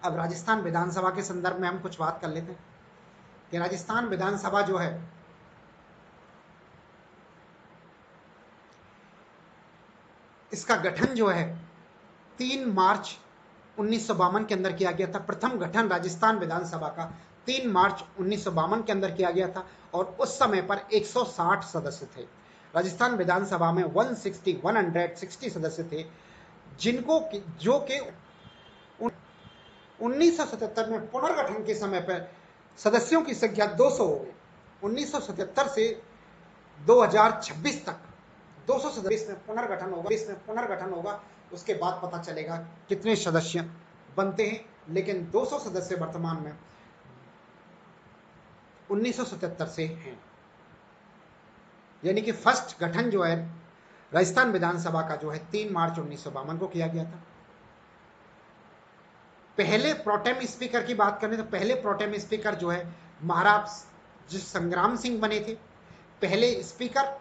अब राजस्थान विधानसभा के संदर्भ में हम कुछ बात कर लेते हैं कि राजस्थान विधानसभा जो है इसका गठन जो है 3 मार्च 1952 के अंदर किया गया था। प्रथम गठन राजस्थान विधानसभा का 3 मार्च 1952 के अंदर किया गया था और उस समय पर 160 सदस्य थे। राजस्थान विधानसभा में 160 सदस्य थे, जो कि 1977 में पुनर्गठन के समय पर सदस्यों की संख्या 200 हो गई। 1977 से 2026 तक 200 सदस्य में पुनर्गठन होगा, उसके बाद पता चलेगा कितने सदस्य बनते हैं, लेकिन 200 सदस्य वर्तमान में 1977 से हैं। यानी कि फर्स्ट गठन जो है राजस्थान विधानसभा का जो है 3 मार्च 1952 को किया गया था। पहले प्रोटेम स्पीकर की बात करें तो पहले प्रोटेम स्पीकर जो है महाराज संग्राम सिंह बने थे। पहले स्पीकर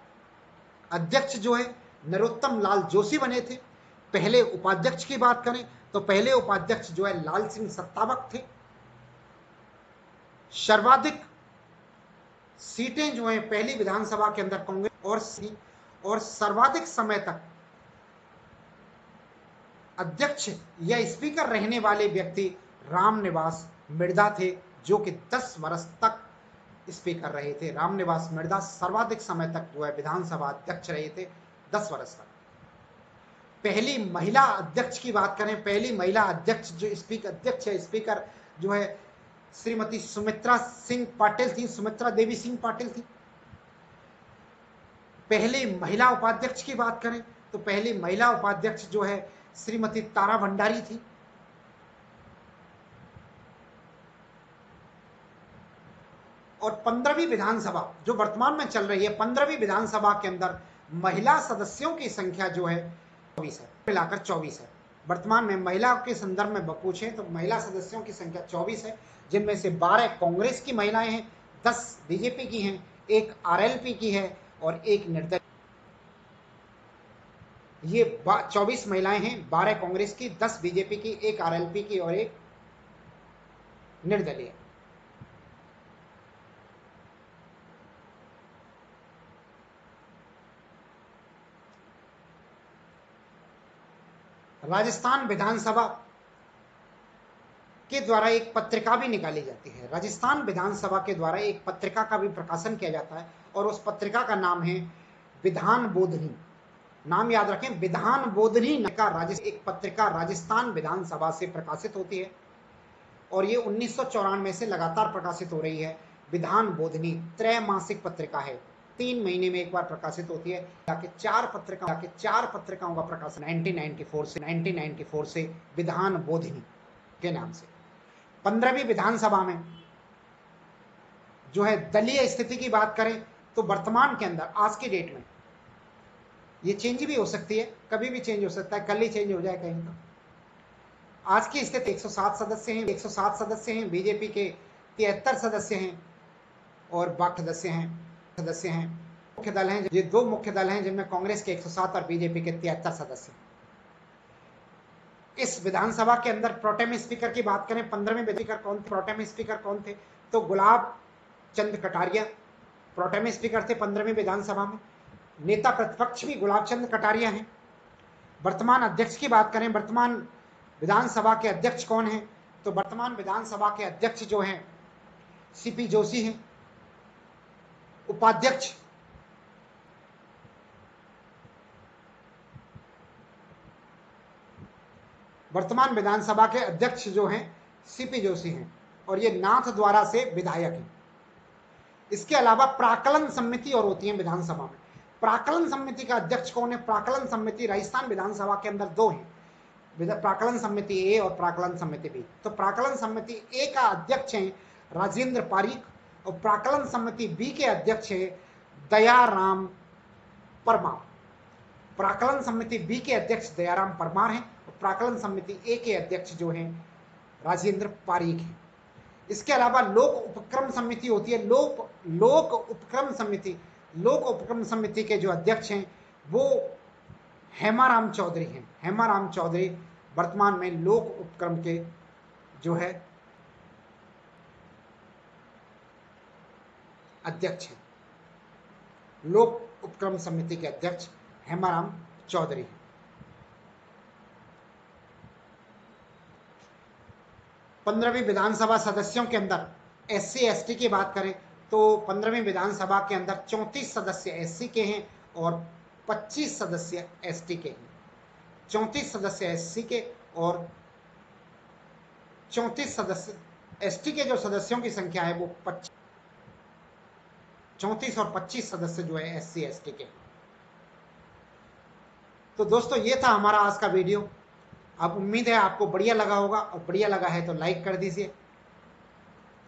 अध्यक्ष जो है नरोत्तम लाल जोशी बने थे। पहले उपाध्यक्ष की बात करें तो पहले उपाध्यक्ष जो है लाल सिंह सत्तावक थे। सर्वाधिक सीटें जो हैं पहली विधानसभा के अंदर कांग्रेस और सर्वाधिक समय तक अध्यक्ष या स्पीकर रहने वाले व्यक्ति रामनिवास मिर्धा थे, जो कि 10 वर्ष तक स्पीकर रहे थे। रामनिवास मिर्धा सर्वाधिक समय तक जो है विधानसभा अध्यक्ष रहे थे, 10 वर्ष तक। पहली महिला अध्यक्ष की बात करें, पहली महिला अध्यक्ष जो स्पीकर जो है श्रीमती सुमित्रा सिंह पाटिल थी, सुमित्रा देवी सिंह पाटिल थी। पहली महिला उपाध्यक्ष की बात करें तो पहली महिला उपाध्यक्ष जो है श्रीमती तारा भंडारी थी। और 15वीं विधानसभा जो वर्तमान में चल रही है, 15वीं विधानसभा के अंदर महिला सदस्यों की संख्या जो है 24 है, मिलाकर 24 है। वर्तमान में महिला के संदर्भ में पूछें तो महिला सदस्यों की संख्या 24 है, जिनमें से 12 कांग्रेस की महिलाएं हैं, 10 बीजेपी की हैं, 1 आरएलपी की है और 1 निर्दलीय। ये 24 महिलाएं हैं, 12 कांग्रेस की, 10 बीजेपी की, 1 आरएलपी की और 1 निर्दलीय। राजस्थान विधानसभा के द्वारा एक पत्रिका भी निकाली जाती है। राजस्थान विधानसभा के द्वारा एक पत्रिका का भी प्रकाशन किया जाता है और उस पत्रिका का नाम है विधान बोधनी। नाम याद रखें, विधान बोधनी का एक पत्रिका राजस्थान विधानसभा से प्रकाशित होती है और ये 1994 से लगातार प्रकाशित हो रही है। विधान बोधनी त्रैमासिक पत्रिका है, 3 महीने में एक बार प्रकाशित होती है। ताकि 4 पत्रिकाओं का प्रकाशन 1994 से विधान बोधनी के नाम से। 15वीं विधानसभा में जो है दलीय स्थिति की बात करें तो वर्तमान के अंदर आज की डेट में ये चेंज भी हो सकती है, कभी भी चेंज हो सकता है, कल ही चेंज हो जाए कहीं तो। आज की स्थिति 107 सदस्य हैं, बीजेपी के 73 सदस्य हैं और बाकी सदस्य हैं मुख्य दल हैं। ये 2 मुख्य दल हैं जिनमें कांग्रेस के 107 और बीजेपी के 73 सदस्य। इस विधानसभा के अंदर प्रोटेम स्पीकर की बात करें, 15वें प्रोटेम स्पीकर कौन थे तो गुलाब चंद कटारिया प्रोटेम स्पीकर थे 15वीं विधानसभा में। नेता प्रतिपक्ष भी गुलाब चंद कटारिया हैं। वर्तमान अध्यक्ष की बात करें, वर्तमान विधानसभा के अध्यक्ष कौन हैं तो वर्तमान विधानसभा के अध्यक्ष जो हैं सीपी जोशी हैं। उपाध्यक्ष वर्तमान विधानसभा के अध्यक्ष जो हैं सीपी जोशी हैं और ये नाथ द्वारा से विधायक हैं। इसके अलावा प्राकलन समिति और होती है विधानसभा में। प्राकलन समिति का अध्यक्ष कौन है? प्राकलन समिति राजस्थान विधानसभा के अंदर 2 हैं, प्राकलन समिति ए और प्राकलन समिति बी। तो प्राकलन समिति ए का अध्यक्ष है राजेंद्र पारीक और प्राकलन समिति बी के अध्यक्ष है दयाराम परमार। प्राकलन समिति बी के अध्यक्ष दयाराम परमार हैं और प्राकलन समिति ए के अध्यक्ष जो हैं राजेंद्र पारीक हैं। इसके अलावा लोक उपक्रम समिति होती है। लोक उपक्रम समिति के जो अध्यक्ष हैं वो हेमाराम चौधरी हैं। हेमाराम चौधरी वर्तमान में लोक उपक्रम के जो है अध्यक्ष हैं। लोक उपक्रम समिति के अध्यक्ष हेमाराम चौधरी हैं। 15वीं विधानसभा सदस्यों के अंदर एससी एसटी की बात करें तो 15वीं विधानसभा के अंदर 34 सदस्य एससी के हैं और 25 सदस्य एसटी के हैं। 34 सदस्य एससी के और 34 सदस्य एसटी के जो सदस्यों की संख्या है वो 34 और 25 सदस्य जो है एससी एसटी के। तो दोस्तों ये था हमारा आज का वीडियो। अब उम्मीद है आपको बढ़िया लगा होगा और बढ़िया लगा है तो लाइक कर दीजिए।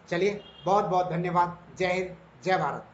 चलिए बहुत बहुत धन्यवाद। जय हिंद, जय भारत।